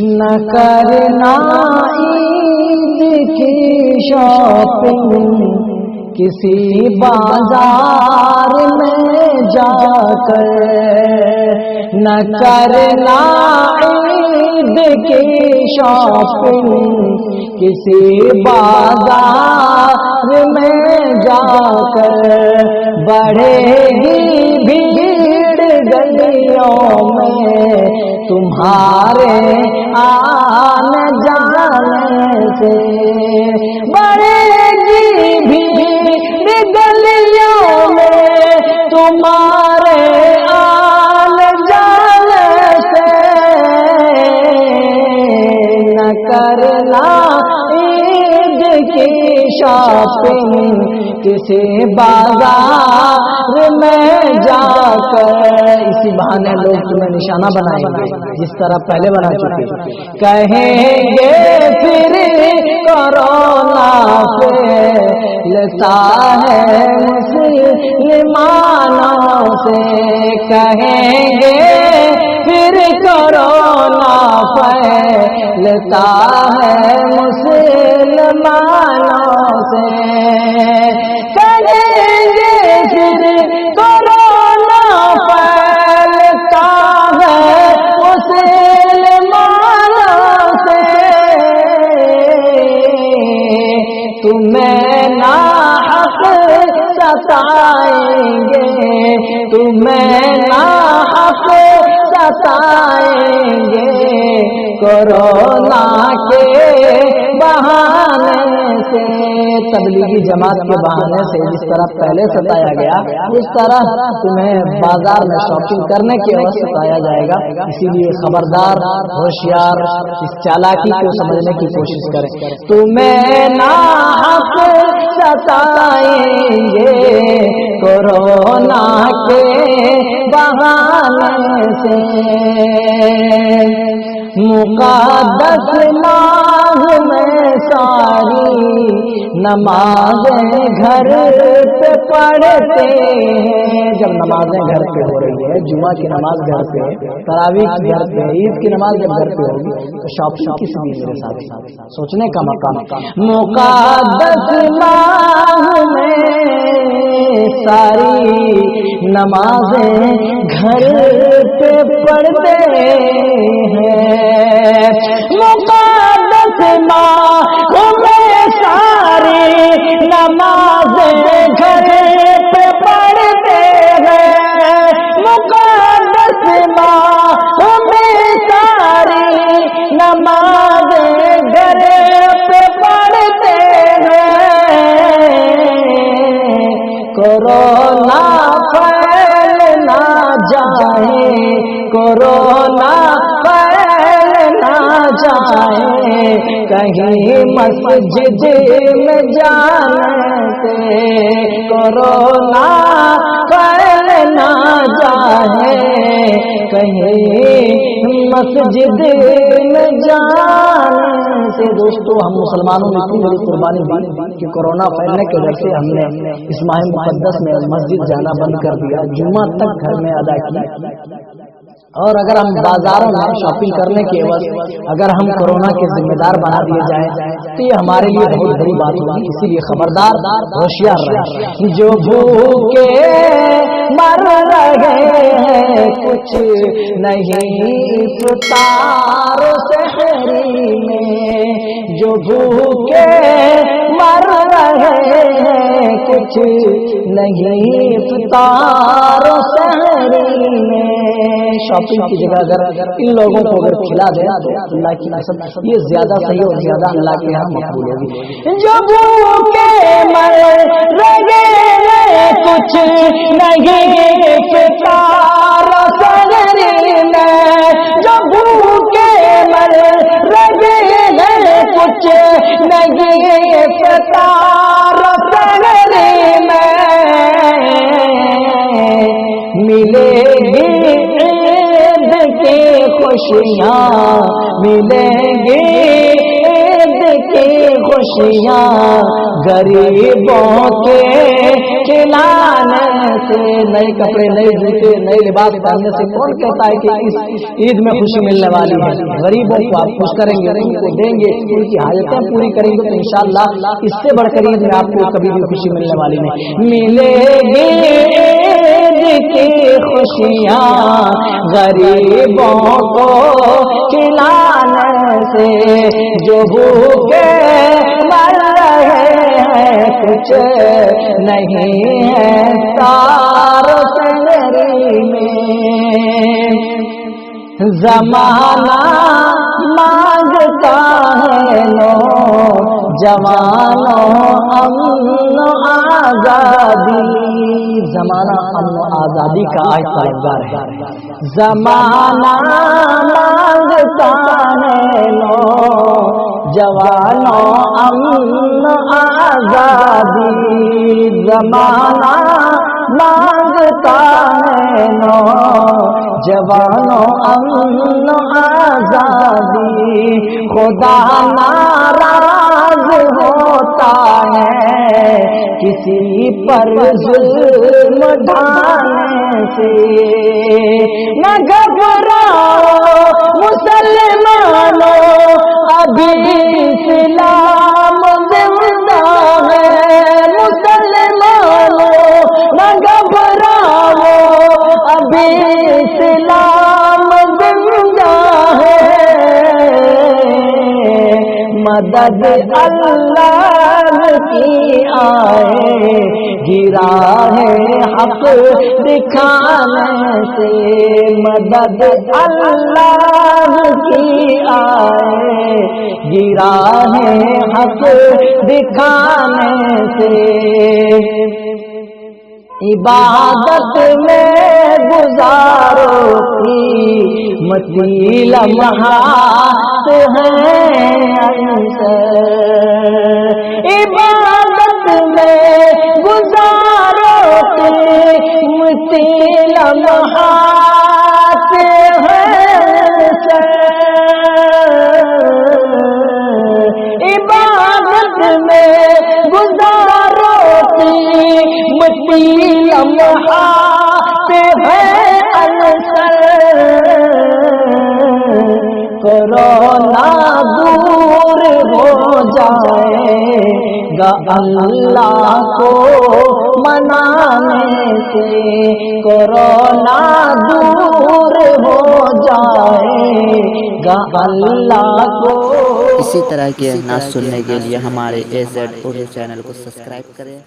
نہ کرنا عید کی شاپنگ کسی بازار میں جا کر، نہ کرنا عید کی شاپنگ کسی بازار میں جا کر، بڑھے گی بھیڑ گلیوں میں تمہارے آنے جانے سے، بڑھے گی بھیڑ گلیوں میں تمہارے آنے جانے سے، نہ کرنا عید کی شاپنگ کسی بازار میں جا کر۔ اسی بہانے لوگ تمہیں نشانہ بنائیں گے جس طرح پہلے بنا چکے، کہیں گے پھر کورونا پھیلتا ہے مسلمانوں سے، کہیں گے پھر کورونا پھیلتا ہے مسلمانوں سے، کہیں گے پھر کورونا پھیلتا ہے مسلمانوں سے، تمہیں ناحق ستائیں گے، تمہیں ناحق ستائیں گے، کورونا کے بہانے سے، تبلیغی جماعت کے بہانے سے جس طرح پہلے ستایا گیا اس طرح تمہیں بازار میں شاپنگ کرنے کے وقت ستایا جائے گا۔ اسی لیے خبردار، ہوشیار، اس چالاکی کو سمجھنے کی کوشش کریں۔ تمہیں ناحق ستائیں گے کورونا کے بہانے سے، مقدس ماہ میں ساری نمازیں گھر پہ پڑھتے ہیں، جب نمازیں گھر پہ ہو رہی ہے، جمعہ کی نماز گھر پہ، تراویح گھر پہ، عید کی نماز جب گھر پہ ہوگی تو شاپنگ کس لیے؟ میرے ساتھ سوچنے کا مقام۔ مقدس ماہ میں ساری نمازیں گھر پہ پڑھتے ہیں، مقدس ماہ میں ساری نمازیں گھر پہ پڑھتے ہیں، مقدس ماہ میں ساری نمازیں گھر پہ پڑھتے ہیں، کورونا پھیل نہ جائے، کورونا پھیل نہ جائے، کہیں مسجد میں جانے سے، کورونا پھیل نہ جائے، کہیں مسجد میں جانے سے۔ دوستو، ہم مسلمانوں نے اتنی بڑی قربانی دی کہ کورونا پھیلنے کے وجہ سے ہم نے اس ماہ مقدس میں مسجد جانا بند کر دیا، جمعہ تک گھر میں ادا کیا، اور اگر ہم بازاروں میں شاپنگ کرنے کے عوض اگر ہم کورونا کے ذمہ دار بنا دیے جائیں تو یہ ہمارے لیے بہت بڑی بات ہوگی۔ اسی لیے خبردار، ہوشیار رہیں۔ جو بھوکے مر رہے ہیں کچھ نہیں افطار سحری میں، جو بھوکے مر رہے ہیں کچھ نہیں افطار سحری میں، شاپنگ کی جگہ اگر ان لوگوں کو اگر کھلا دیں تو اللہ کی قسم یہ زیادہ صحیح اور زیادہ اللہ کے یہاں مقبول ہوگی۔ جو بھوکے مر رہے ہیں کچھ نہیں افطار سحری میں، جو بھوکے مر رہے ہیں کچھ نہیں افطار سحری میں، ملے گی عید کی خوشیاں، ملیں گی عید کی خوشیاں غریبوں کے کھلانے سے، نئے کپڑے، نئے جوتے، نئے لباس پہننے سے کون کہتا ہے کہ اس عید میں خوشی ملنے والی ہے؟ غریبوں کو آپ خوش کریں گے، ان کو دیں گے، ان کی حاجتیں پوری کریں گے، تو انشاءاللہ اس سے بڑھ کر عید میں آپ کو کبھی بھی خوشی ملنے والی نہیں۔ ملے گی عید کی خوشیاں غریبوں کو کھلانے سے، جو بھوکے مر رہے ہیں کچھ نہیں ہے ساروں سنگری میں، زمانہ مانگتا ہے نوجوانوں امن و آزادی، زمانہ امن و آزادی کا آج طلبگار ہے، زمانہ مانگتا ہے نوجوانوں امن و آزادی، زمانہ مانگتا ہے نوجوانوں امن و آزادی، خدا ناراض ہوتا ہے کسی پر ظلم ڈھانے سے، نہ گھبراؤ مسلمانوں ابھی اسلام زندہ ہے، مسلمانوں نہ گھبراؤ ابھی اسلام زندہ ہے، مدد اللہ کی آئے گرا ہے حق دکھانے سے، مدد اللہ کی آئے گرا ہے حق دکھانے سے، عبادت میں گزارو قیمتی لمحات ہیں عبادت میں گزارو قیمتی لمحات ہیں، عبادت میں گزارو قیمتی لمحات ہیں انصر، کورونا دور ہو جائے گا اللہ کو منانے سے، کورونا دور ہو جائے گا اللہ کو۔ اسی طرح کے نعت سننے کے لیے ہمارے AZ اردو چینل کو سبسکرائب کریں۔